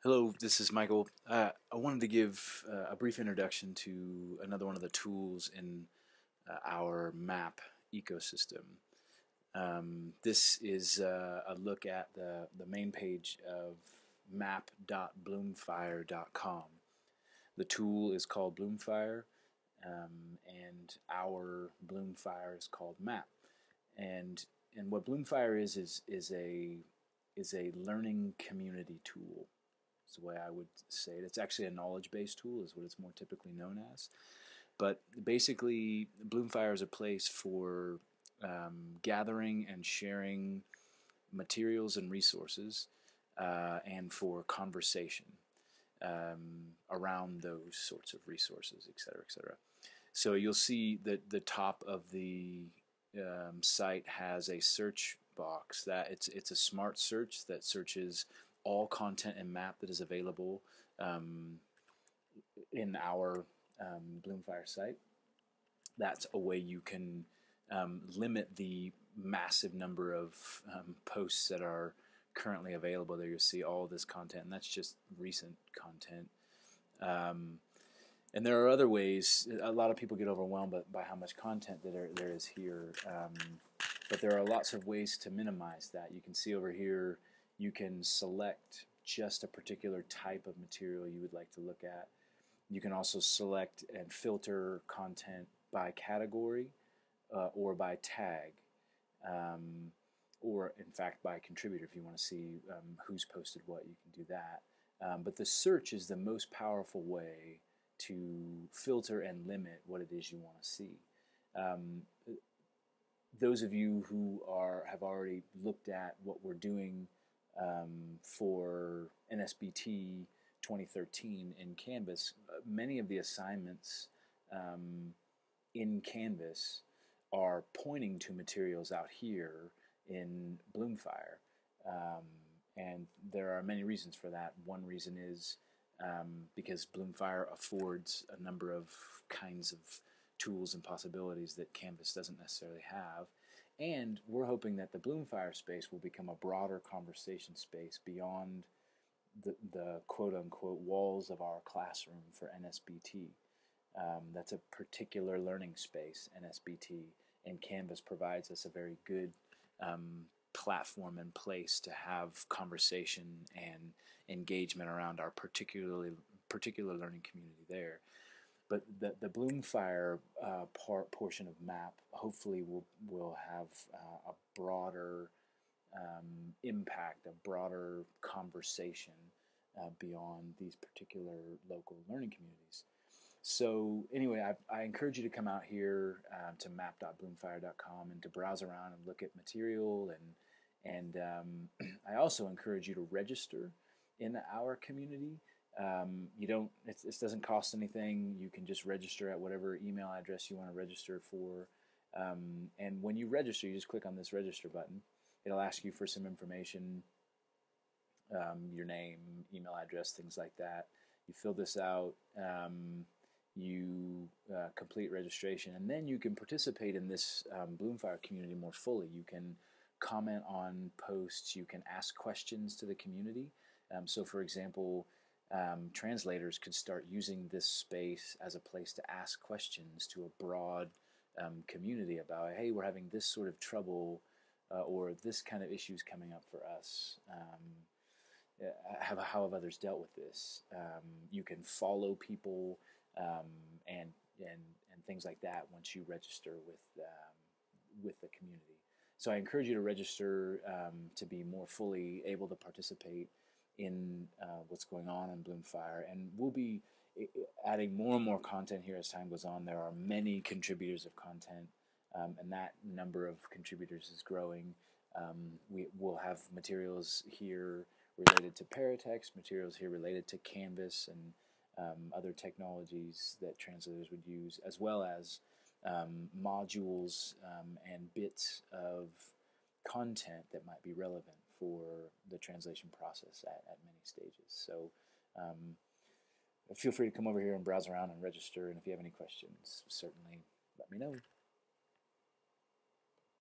Hello, this is Michael. I wanted to give a brief introduction to another one of the tools in our map ecosystem. This is a look at the main page of map.bloomfire.com. The tool is called Bloomfire, and our Bloomfire is called Map. And what Bloomfire is a learning community tool. Is the way I would say it. It's actually a knowledge-based tool, is what it's more typically known as. But basically, Bloomfire is a place for gathering and sharing materials and resources, and for conversation around those sorts of resources, et cetera, et cetera. So you'll see that the top of the site has a search box that it's a smart search that searches all content and map that is available um, in our Bloomfire site. That's a way you can limit the massive number of posts that are currently available there. You'll see all of this content, and that's just recent content. Um, and there are other ways. A lot of people get overwhelmed by how much content there is here. But there are lots of ways to minimize that. You can see over here, you can select just a particular type of material you would like to look at. You can also select and filter content by category or by tag, or in fact by contributor. If you want to see who's posted what, you can do that. But the search is the most powerful way to filter and limit what it is you want to see. Um, those of you who have already looked at what we're doing for NSBT 2013 in Canvas, many of the assignments in Canvas are pointing to materials out here in Bloomfire. And there are many reasons for that. One reason is because Bloomfire affords a number of kinds of tools and possibilities that Canvas doesn't necessarily have. And we're hoping that the Bloomfire space will become a broader conversation space beyond the quote-unquote walls of our classroom for NSBT. That's a particular learning space, NSBT, and Canvas provides us a very good platform and place to have conversation and engagement around our particular learning community there. But the Bloomfire portion of MAP hopefully will have a broader impact, a broader conversation beyond these particular local learning communities. So anyway, I encourage you to come out here to map.bloomfire.com and to browse around and look at material, and I also encourage you to register in our community. You don't. It doesn't cost anything. You can just register at whatever email address you want to register for, and when you register, you just click on this register button. It'll ask you for some information, your name, email address, things like that. You fill this out. You complete registration, and then you can participate in this Bloomfire community more fully. You can comment on posts. You can ask questions to the community. So, for example, translators could start using this space as a place to ask questions to a broad community about, hey, we're having this sort of trouble, or this kind of issues coming up for us. How have others dealt with this? You can follow people and things like that once you register with the community. So I encourage you to register to be more fully able to participate in what's going on in Bloomfire, and we'll be adding more and more content here as time goes on. There are many contributors of content, and that number of contributors is growing. We will have materials here related to Paratext, materials here related to Canvas and other technologies that translators would use, as well as modules and bits of content that might be relevant for the translation process at many stages. So feel free to come over here and browse around and register, and if you have any questions, certainly let me know.